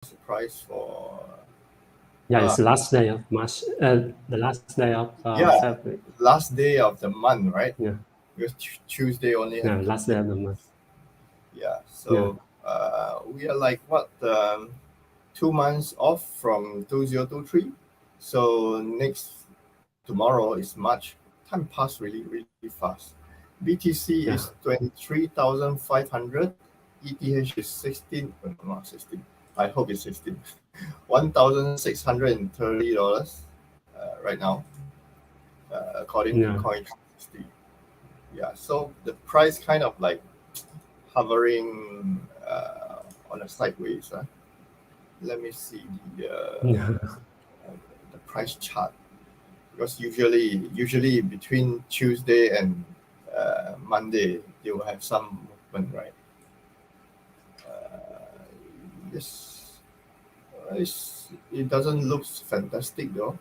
the price for? It's the last day of March. The last day of February. Last day of the month, right? Yeah. Because Tuesday only have Last day of the month. Yeah. So we are like what 2 months off from 2023. So tomorrow is March. Time passed really fast. BTC is 23,500. ETH is 16. Not 16. I hope it's 16. $1,630 right now, according to Coin360. Yeah. So the price kind of like hovering on a sideways. Let me see the price chart, because usually between Tuesday and Monday they will have some movement, right? Yes, it doesn't look fantastic though.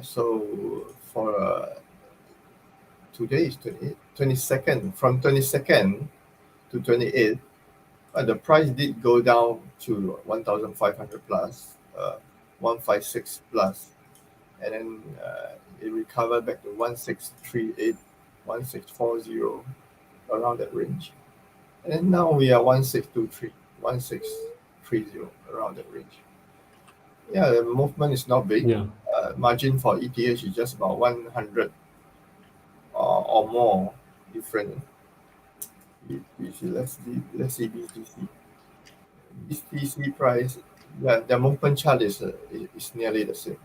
So for today is 22nd. From 22nd to 28th, the price did go down to 1,500 plus, 156 plus, and then it recovered back to 1638, 1640, around that range. And then now we are 1623, 1630, around that range. Yeah, the movement is not big. Margin for ETH is just about 100 or more different. Let's see BTC. BTC price, the movement chart is nearly the same.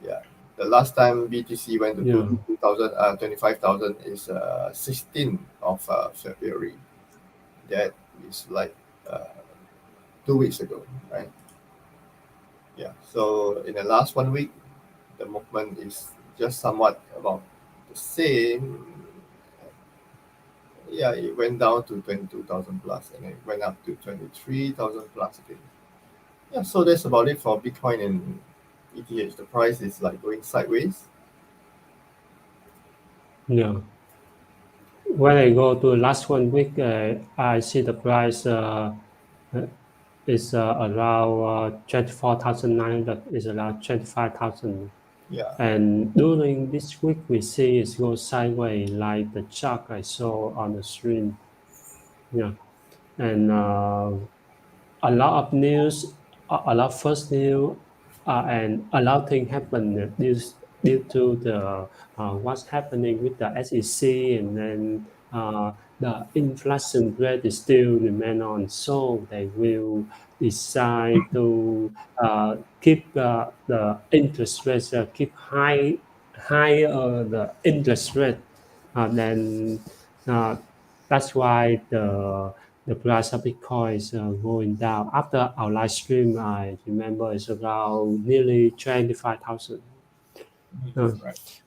Yeah, the last time BTC went to 25,000 is 16th of February. That is like 2 weeks ago, right? Yeah. So in the last 1 week, the movement is just somewhat about the same. Yeah, it went down to 22,000 plus, and it went up to 23,000 plus again. Yeah, so that's about it for Bitcoin and ETH. The price is like going sideways. Yeah. When I go to last 1 week, I see the price is around 24,900. Is around 25,000. Yeah. And during this week, we see it go sideways, like the chart I saw on the screen. Yeah, and a lot of news, a lot of first news, and a lot of things happen due to the what's happening with the SEC, and then the inflation rate is still remain on, so they will decide to keep the interest rates keep higher the interest rate, then that's why the price of Bitcoin is going down. After our live stream, I remember it's around nearly 25,000. Right.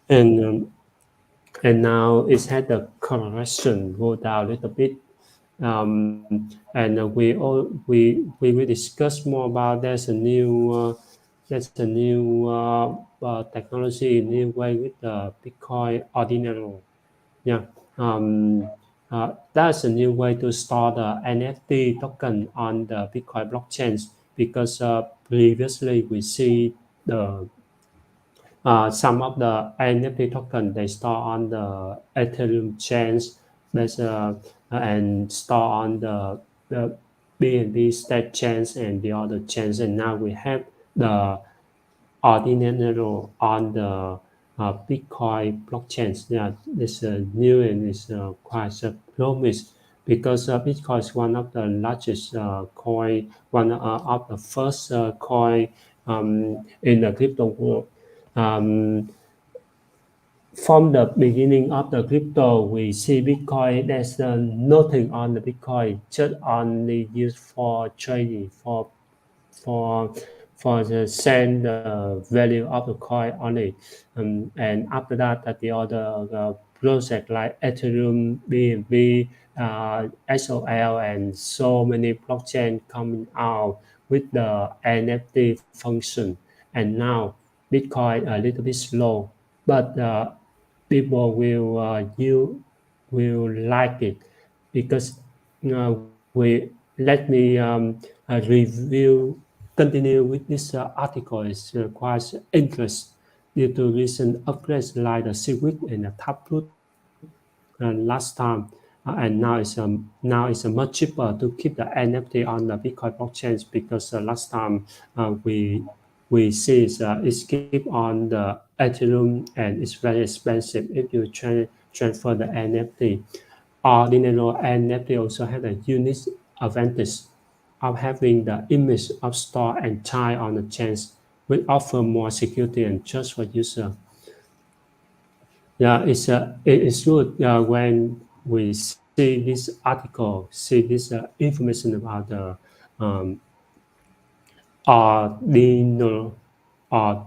And now it's had a correction, go down a little bit. And we will discuss more about there's a new technology, new way with the Bitcoin Ordinals. Yeah. That's a new way to store the NFT token on the Bitcoin blockchain, because previously we see the some of the NFT token they store on the Ethereum chains, and store on the BNB state chains and the other chains, and now we have the Ordinals on the Bitcoin blockchains. Yeah, it's new and it's quite a promise, because Bitcoin is one of the largest coin, one of the first coin in the crypto world. Um, from the beginning of the crypto, we see Bitcoin. There's nothing on the Bitcoin, just only used for trading, for for the send the value of the coin only. And after that, the other project like Ethereum, BNB, SOL, and so many blockchain coming out with the NFT function. And now Bitcoin a little bit slow, but people you will like it, because we let me review continue with this article is quite interest due to recent upgrades like the Segwit and the Taproot last time, and now it's much cheaper to keep the NFT on the Bitcoin blockchain because last time we see it's keep on the Ethereum and it's very expensive if you transfer the NFT. Ordinal NFT also have a unique advantage of having the image of store and tie on the chains, which offer more security and trust for user. Yeah, it's good when we see this article, see this information about the um, ordinal or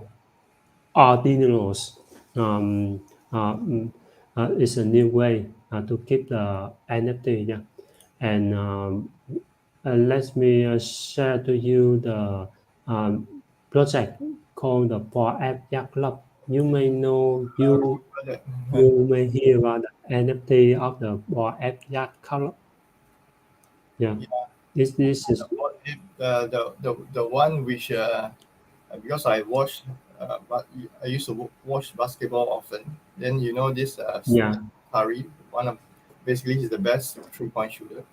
ordinals. Um, it's a new way to keep the NFT. Yeah, and let me share to you the um, project called the Paul App Yacht Club. You may know But, you may hear about the NFT of the Bored Ape Yacht Club. Yeah, yeah, this is the one which because I watch, but I used to watch basketball often. Then you know this yeah, Curry, one of basically he's the best 3 point shooter.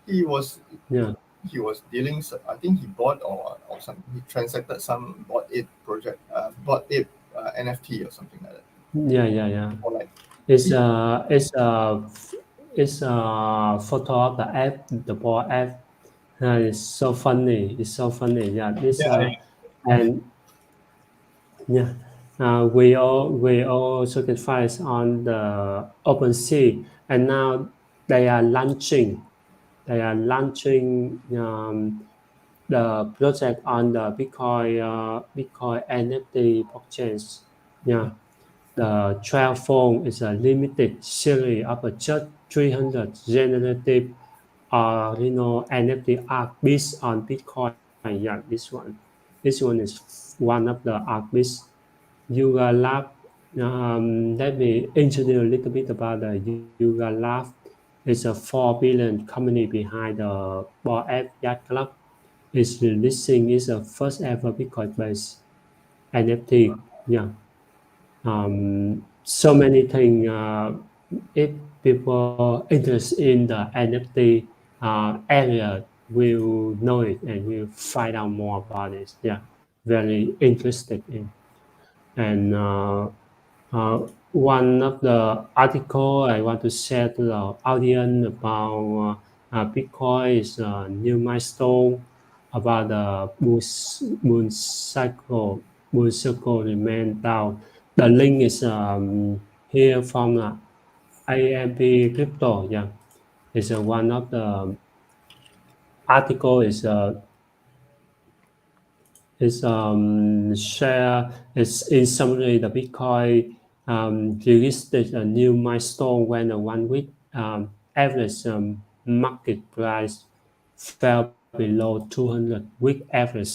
He was yeah, he was dealing. I think he bought or some he transacted some bought it project bought it NFT or something like that. yeah. Or like It's he, a it's a it's a photo of the app, the Bored Ape. It's so funny. It's so funny. Yeah, this yeah, and yeah, we all sacrifice on the open sea, and now they are launching. They are launching the project on the Bitcoin NFT blockchains. Yeah, the 12 phone is a limited series of just 300 generative NFT art based on Bitcoin. Yeah, this one is one of the art based. Yuga Lab. Let me introduce a little bit about the Yuga Lab. It's a 4 billion company behind the Bored Ape Yacht Club. It's releasing its first ever Bitcoin-based NFT. Yeah, so many things. If people interested in the NFT area will know it and will find out more about it. Yeah, very interested in. And one of the article I want to share to the audience about Bitcoin is a new milestone about the moon cycle remain down. The link is here from AMP Crypto. Yeah, it's one of the article share is in summary the Bitcoin registered a new milestone when a 1 week average market price fell below 200 week average.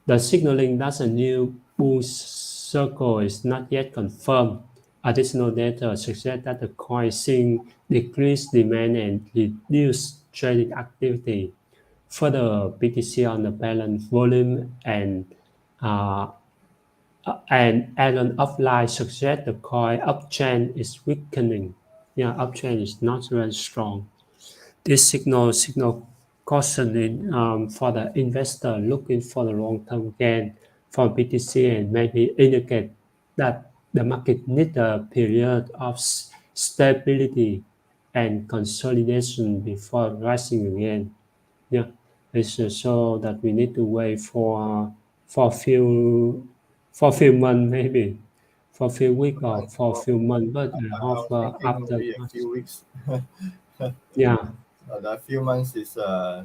The signaling that a new bull circle is not yet confirmed. Additional data suggests that the coin seeing decreased demand and reduced trading activity. Further, BTC on the balance volume uh, and Alan offline suggest the coin uptrend is weakening. Yeah, uptrend is not very strong. This signal cautioning for the investor looking for the long-term gain for BTC and maybe indicate that the market needs a period of stability and consolidation before rising again. Yeah, it's so that we need to wait for a few for a few months maybe, for a few weeks or months. for a Well, few months. But I I hope was thinking after maybe a March. few weeks. Yeah, A few months is uh,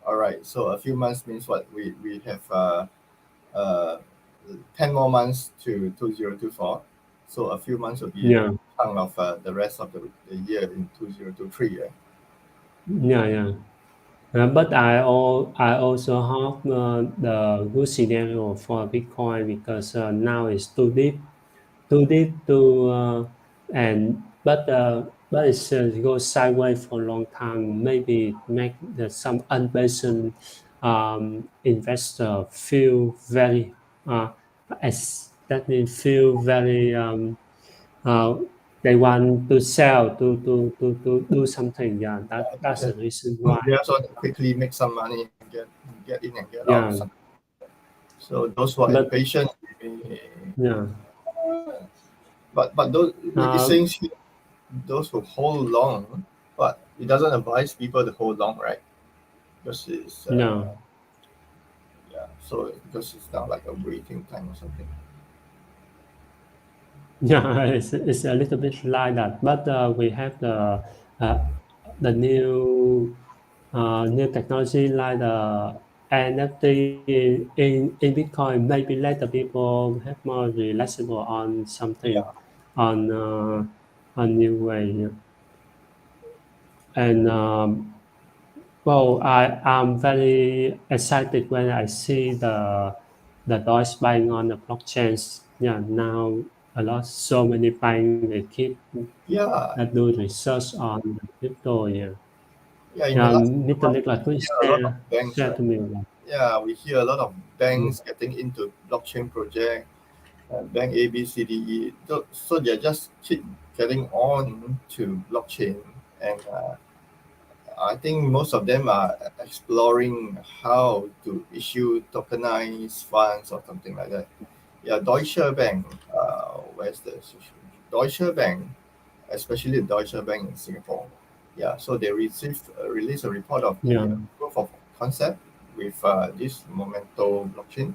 all right. So a few months means what we have uh, 10 more months to 2024. So a few months will be a yeah, chunk of the rest of the year in 2023. Yeah. yeah. But I also have the good scenario for Bitcoin because now it's too deep to and but but it's goes sideways for a long time. Maybe make some unpatient investor feel very as that means feel very uh, they want to sell to do something. Yeah, that's the reason why. They also want to quickly make some money and get in and get out of Yeah, some. So those who are but impatient, may, yeah, but those it uh, says here, those who hold long, but it doesn't advise people to hold long, right? Because it's no. yeah, so because it's not like a waiting time or something. Yeah, it's a little bit like that, but we have uh, the new technology like the NFT in Bitcoin. Maybe let the people have more relaxable on something Yeah, on new way. And well, I'm very excited when I see the Deutsche Bank on the blockchains. Yeah, now a lot so many banks they keep yeah, do research on the crypto. Yeah, yeah. In the yeah. last few Mr. months, Nicholas, we could you hear a lot of banks, share right? to me? About Yeah, we hear a lot of mm, banks getting into blockchain project, bank A, B, C, D, E. So they just keep getting on to blockchain, and I think most of them are exploring how to issue tokenized funds or something like that. Yeah, Deutsche Bank. Where's the Deutsche Bank, especially the Deutsche Bank in Singapore. Yeah, so they released a report of yeah, the proof of concept with this Momento blockchain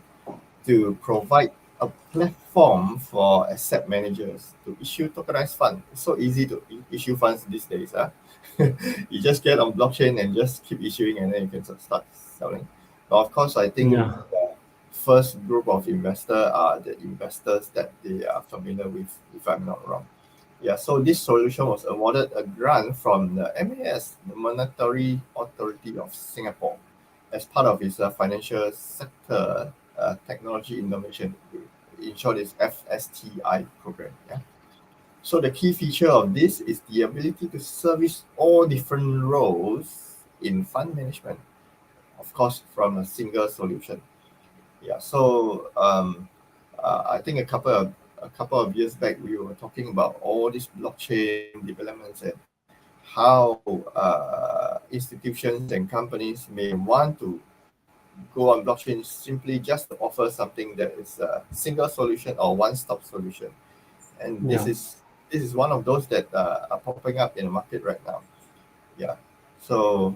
to provide a platform for asset managers to issue tokenized funds. It's so easy to issue funds these days. Huh? You just get on blockchain and just keep issuing, and then you can start selling. But of course, I think yeah, the first group of investors are the investors that they are familiar with, if I'm not wrong. Yeah, so this solution was awarded a grant from the MAS, the Monetary Authority of Singapore, as part of its financial sector technology innovation. In short, it's FSTI program. Yeah. So the key feature of this is the ability to service all different roles in fund management, of course, from a single solution. Yeah. So I think a couple of years back we were talking about all these blockchain developments and how institutions and companies may want to go on blockchain simply just to offer something that is a single solution or one-stop solution. And this yeah. is this is one of those that are popping up in the market right now. Yeah. So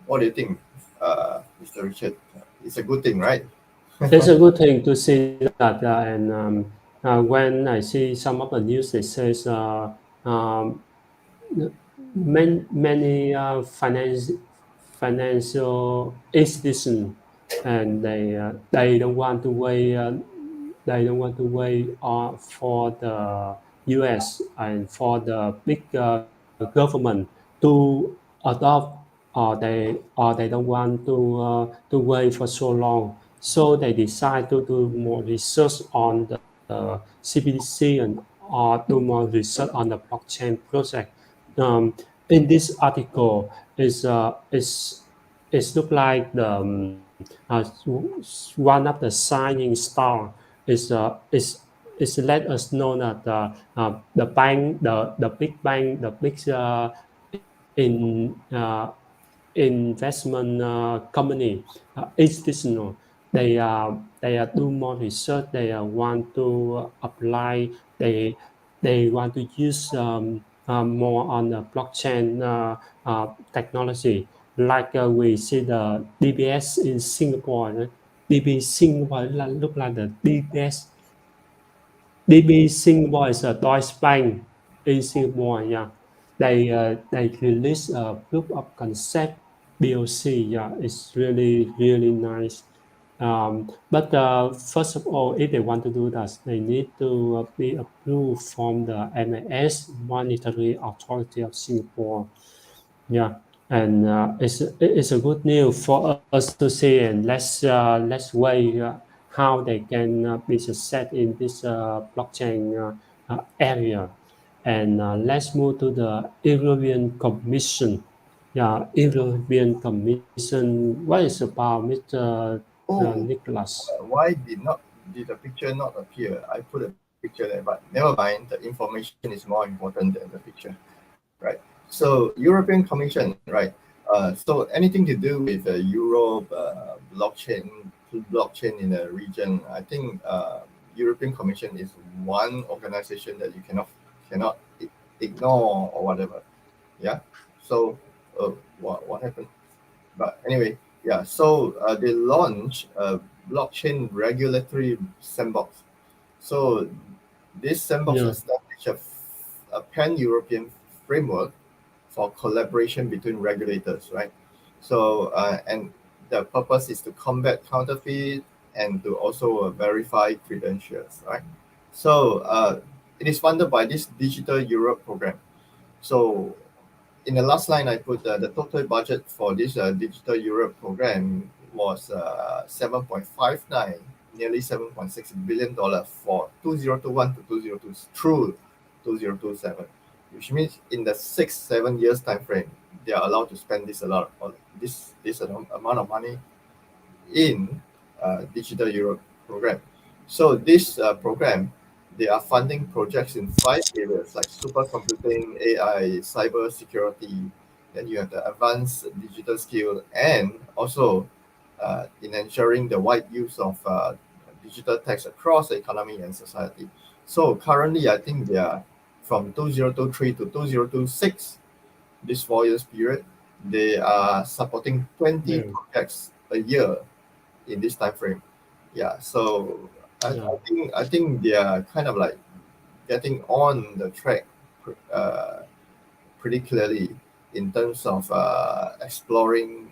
what do you think, Mr. Richard? It's a good thing, right? It's a good thing to see that, and when I see some of the news, it says um, many financial institutions and they don't want to wait for the US and for the big government to adopt or they don't want to wait for so long, so they decide to do more research on the CBDC and do more research on the blockchain project. In this article is look like the one of the signing star is let us know that the bank the big bank the big in investment company institutional they do more research. They want to apply. They want to use more on the blockchain technology. Like we see the DBS in Singapore. DB Singapore look like the DBS. DB Singapore is a Deutsche Bank in Singapore. Yeah, they release a proof of concept BOC. Yeah, it's really nice. But first of all, if they want to do that, they need to be approved from the MAS Monetary Authority of Singapore. Yeah, and it's a good news for us to see, and let's wait how they can be success in this blockchain area. And let's move to the European Commission. Yeah, European Commission. What is about Mr. Oh, Nicholas? why did the picture not appear? I put a picture there, but never mind. The information is more important than the picture, right? So European Commission, right? So anything to do with Europe blockchain in the region, I think European Commission is one organization that you cannot ignore or whatever. Yeah. So what happened? But anyway, yeah. So they launched a blockchain regulatory sandbox. So this sandbox Yeah, established a pan-European framework for collaboration between regulators, right? So and the purpose is to combat counterfeit and to also verify credentials, right? So it is funded by this Digital Europe program. So in the last line, I put the total budget for this Digital Europe program was 7.59, nearly $7.6 billion for 2021 to 2022 through 2027, which means in the 6-7 years time frame, they are allowed to spend amount of money in Digital Europe program. So this program, they are funding projects in 5 areas like supercomputing, AI, cyber security. Then you have the advanced digital skill, and also in ensuring the wide use of digital text across the economy and society. So currently, I think they are from 2023 to 2026, this 4 years period, they are supporting 20 yeah, projects a year in this time frame. Yeah, so yeah, I think they are kind of like getting on the track uh, pretty clearly in terms of exploring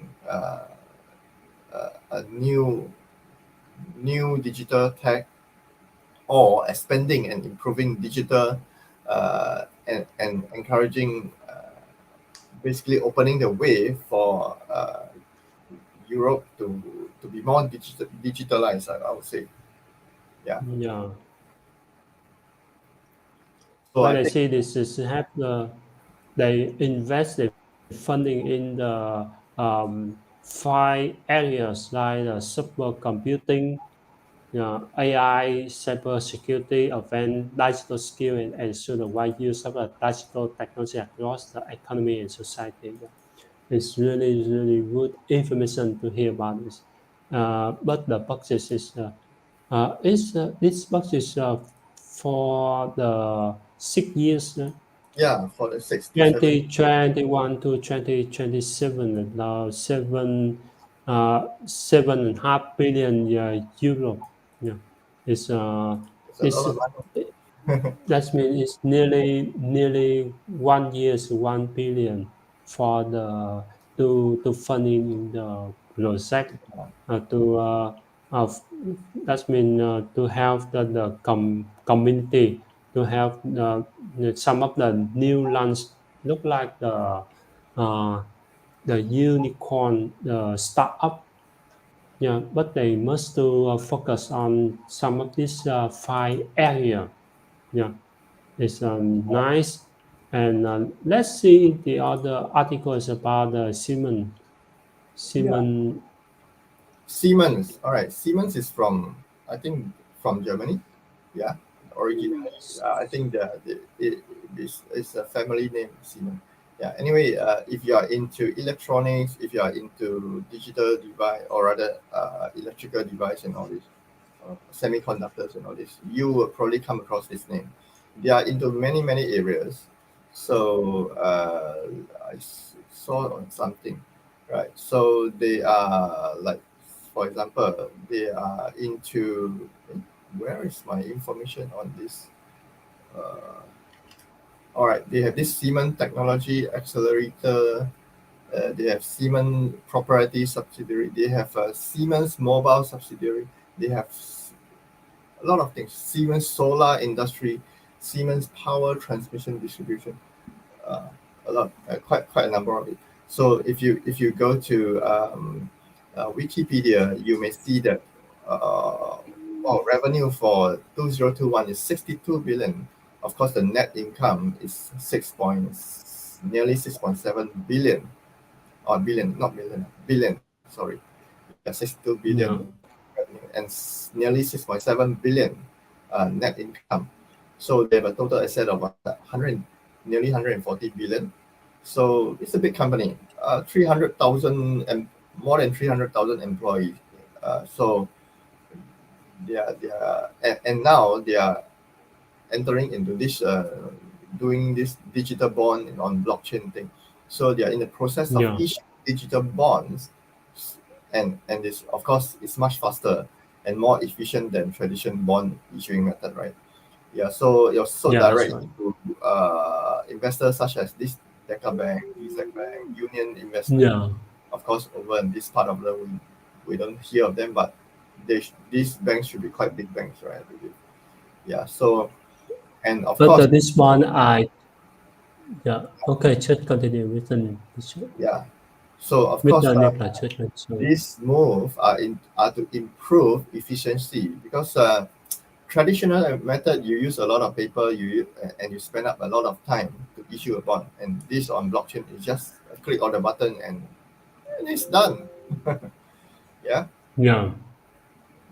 a new digital tech or expanding and improving digital and encouraging basically opening the way for Europe to be more digitalized. I would say, yeah. yeah. So What I I think see this is have they invest the funding in the five areas like the supercomputing, AI, cybersecurity, advanced digital skill, and ensure the wide use of digital technology across the economy and society. Yeah. It's really, really good information to hear about this. But the boxes is this box is for the 6 years, yeah, for the 6 to 7 2021 to 2027, now 7.5 billion euro. Yeah, it's it's a it's lot of money. that means it's nearly 1 year's 1 billion for the to funding in the project to of that means to help the community to help some of the new lands look like uh, the unicorn startup. Yeah, but they must to focus on some of these five area. Yeah, it's nice. And let's see the other articles about Yeah, Siemens. Siemens. All right, Siemens is from, I think, from Germany. Yeah, originally. I think this is a family name, Siemens. Yeah. Anyway, if you are into electronics, if you are into digital device or rather electrical device and all this, semiconductors and all this, you will probably come across this name. They are into many areas. So saw on something, right? So they are like, for example, they are into. Where is my information on this? Uh, all right, they have this Siemens Technology Accelerator. They have Siemens Proprietary Subsidiary. They have a Siemens Mobile Subsidiary. They have a lot of things. Siemens Solar Industry, Siemens Power Transmission Distribution. Uh, a lot, quite a number of it. So if you go to Wikipedia, you may see that revenue for 2021 is 62 billion. of course, the net income is nearly 6.7 billion, or billion, not million, billion. Sorry, yeah, 62 billion Yeah. revenue and nearly 6.7 billion net income. So they have a total asset of 100, nearly 140 billion. So it's a big company. 300,000 and more than 300,000 employees. So and now they are entering into this doing this digital bond on blockchain thing. So they are in the process of Yeah. issuing digital bonds, and this, of course, is much faster and more efficient than traditional bond issuing method, right? Yeah, so you're so Yeah, that's direct right. to investors such as this Deca Bank, BZAC Bank, Union Investment. Yeah. Of course, over in this part of the world, we don't hear of them, but these banks should be quite big banks, right? I believe. Yeah. So, and of But course, this one, yeah. Okay, just continue with the yeah. So of with course, the next judgment. So these moves are to improve efficiency, because traditional method, you use a lot of paper, and you spend up a lot of time to issue a bond, and this on blockchain is just a click on the button, and it's done. Yeah, yeah.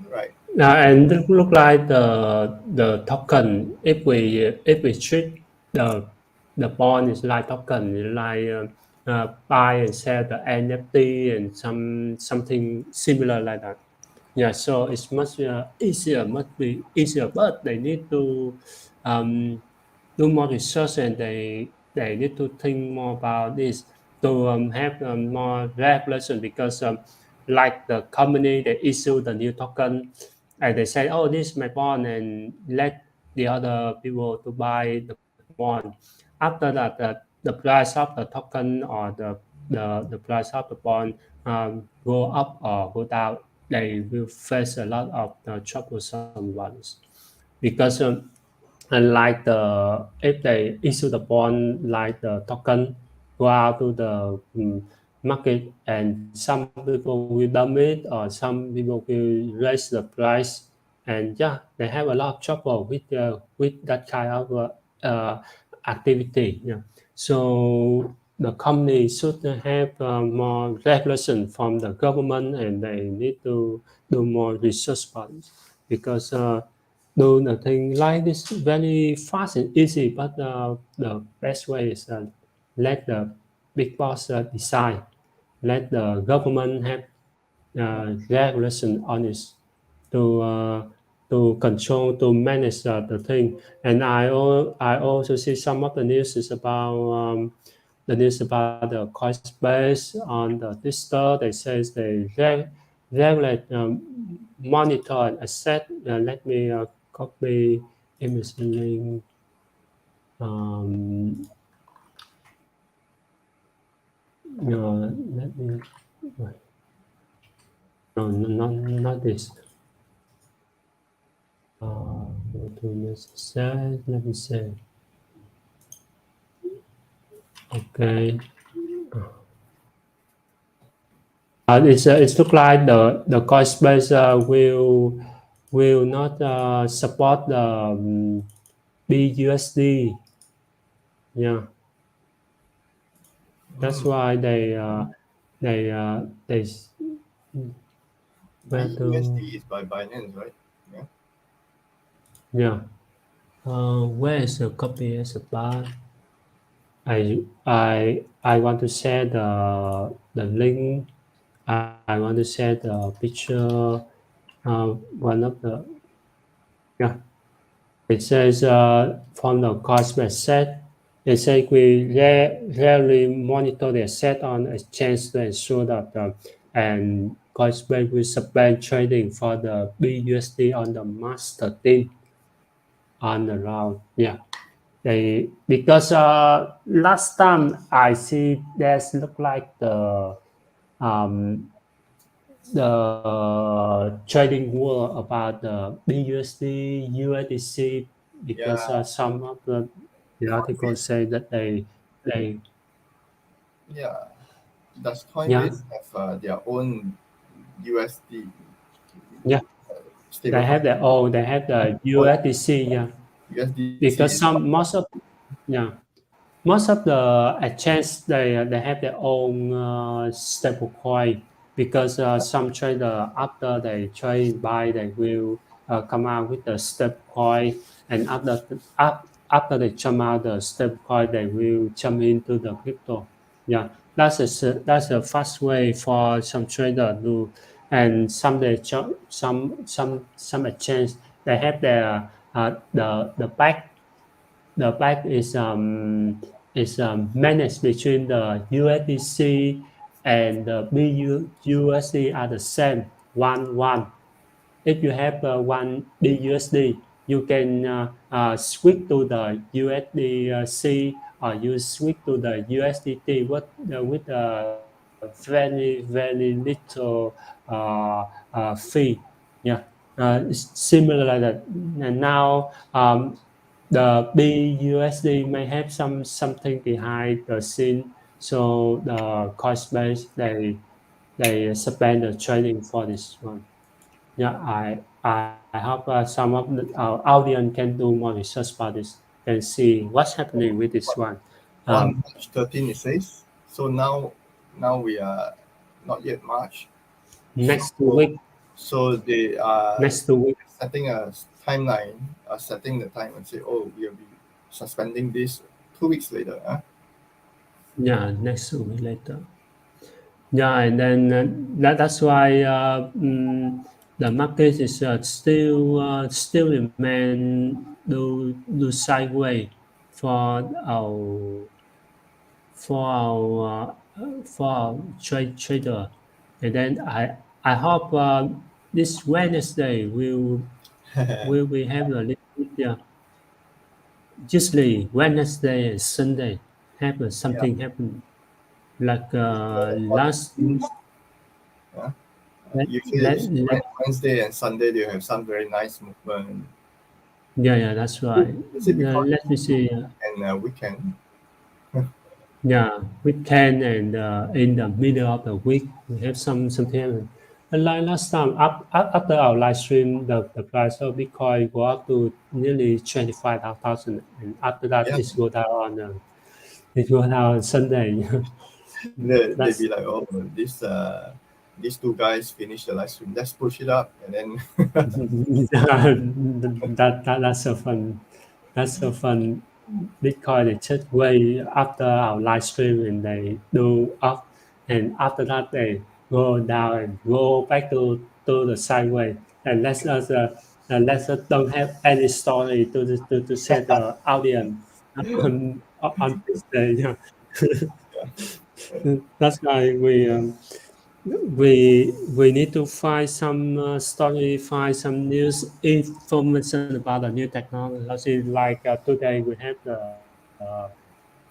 right. And it look like the token, if we treat the bond is like token, it's like buy and sell the NFT and something similar like that. Yeah, so it's much easier, must be easier, but they need to um, do more research, and they need to think more about this to have more regulation, because like the company, they issue the new token and they say, oh, this is my bond, and let the other people to buy the bond. After that, the price of the token or the price of the bond go up or go down, they will face a lot of troublesome ones, because unlike if they issue the bond like the token, go out to the market, and some people will dump it or some people will raise the price, and yeah, they have a lot of trouble with that kind of activity. Yeah, so the company should have more regulation from the government, and they need to do more research on it, because do the thing like this very fast and easy, but the best way is let the big boss decide, let the government have regulation on it to control, to manage the thing. And I also see some of the news is about the Coinbase on the digital. They say they regulate, monitor and asset. Let me copy image link. Um, let me. No, not this. Go to message. Let me see. Okay. It's look like the Coinbase will not support the BUSD. Yeah, that's why they where to. BUSD is by Binance, right? Yeah. Yeah. Where is the copy as a bar? I want to share the link. I want to share the picture. One of the, yeah. It says from the Cosmos set. It says we rarely monitor the set on exchange to ensure that and Cosmos will suspend trading for the BUSD on the master team on the round. Yeah. They, because last time I see there's look like um, the trading war about the BUSD USDC, because Yeah. some of the articles say that they Yeah. Does yeah, Coinbase have their own USD yeah, they stablecoin? have their own, they have the Oh, USDC. Yeah, USDC because is not. some yeah most of the exchange they have their own stable coin because some trader after they trade buy they will come out with the stable coin and after they jump out the stable coin they will jump into the crypto. Yeah, that's a fast way for some trader to and some they some exchange they have their the back is managed between the USDC and the BUSD are the same one. If you have one BUSD, you can switch to the USDC or you switch to the USDT with very little fee. Yeah, it's similar like that. And now the BUSD may have something behind the scene, so the Coinbase they suspend the trading for this one. Yeah, I hope some of our audience can do more research about this and see what's happening with this one. On Um, March 13 it says. So now we are not yet March. next So week, so they are next 2 weeks, setting a timeline, setting the time and say, oh, we'll be suspending this 2 weeks later. Huh? yeah, next 2 weeks later. Yeah, and then that's why the market is still remain do sideways for our for our trader, and then I hope this Wednesday will we have a little bit usually Wednesday and Sunday have Yeah. something happen like On last yeah. let, Usually let, it's let Wednesday and Sunday they have some very nice movement. yeah, that's right. Is it because Let me see. and weekend? Yeah, weekend and in the middle of the week we have something happen. And like last time, after our live stream, the price of Bitcoin go up to nearly 25,000, and after that Yeah. it go down on Sunday. They That's be like, oh, this these two guys finished the live stream. Let's push it up, and then that's so fun. That's so fun. Bitcoin they just way after our live stream and they do up, and after that they go down and go back to the sideway. And let us don't have any story to set the audience on this day. Yeah. That's why we need to find some story, find some news information about the new technology. Like today, we have the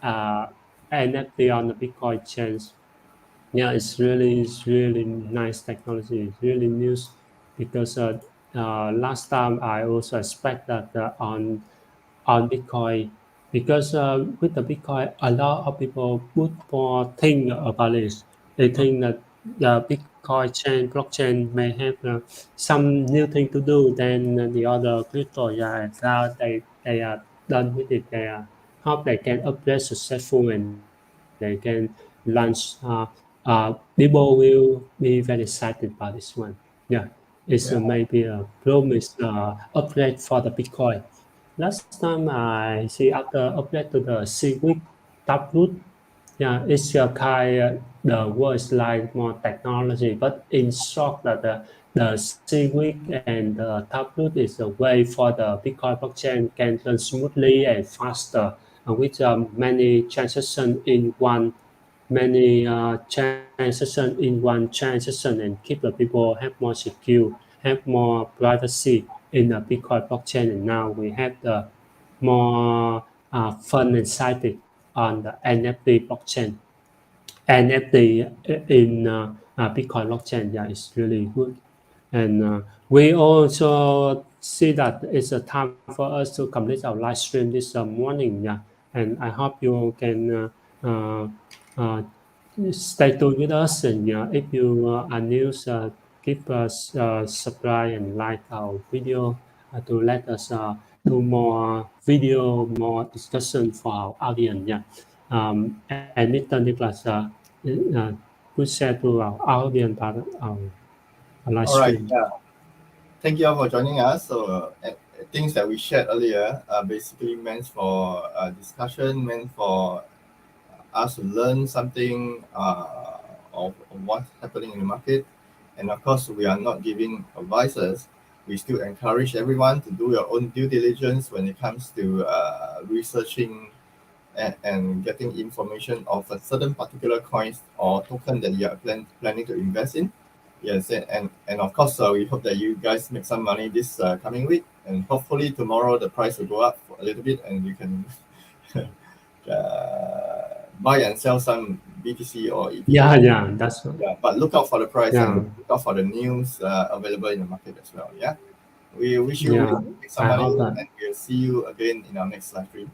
uh, NFT on the Bitcoin chains. Yeah, it's really nice technology. It's really news because last time I also expect that on Bitcoin because with the Bitcoin, a lot of people put more think about this. They think that the Bitcoin chain, blockchain may have some new thing to do than the other crypto. Yeah, now they are done with it. They are hope they can upgrade successful and they can launch. People will be very excited about this one. Yeah, it's yeah, maybe a promise upgrade for the Bitcoin. Last time I see after upgrade to the Seaweed Taproot, yeah, it's a kind the words like more technology, but in short that the Seaweed and the Taproot is a way for the Bitcoin blockchain can run smoothly and faster with many transactions in one many transactions in one transaction and keep the people have more secure, have more privacy in the Bitcoin blockchain. And now we have the more fun and exciting on the NFT blockchain. NFT in Bitcoin blockchain, yeah, it's really good. And we also see that it's a time for us to complete our live stream this morning. Yeah, and I hope you can uh, stay tuned with us. And if you are new, keep us subscribe and like our video to let us do more video, more discussion for our audience. Yeah. And Mr. Nicholas could share to our audience about our live All right. stream. Yeah. Thank you all for joining us. So things that we shared earlier are basically meant for discussion, meant for us to learn something of what's happening in the market. And of course, we are not giving advices. We still encourage everyone to do your own due diligence when it comes to researching and getting information of a certain particular coins or token that you are planning to invest in. Yes, and of course, we hope that you guys make some money this coming week, and hopefully tomorrow the price will go up a little bit, and you can buy and sell some BTC or ETH. Yeah, that's right. Yeah, but look out for the price Yeah, and look out for the news available in the market as well. Yeah, we wish you yeah. make some I money, hope that. and we'll see you again in our next live stream.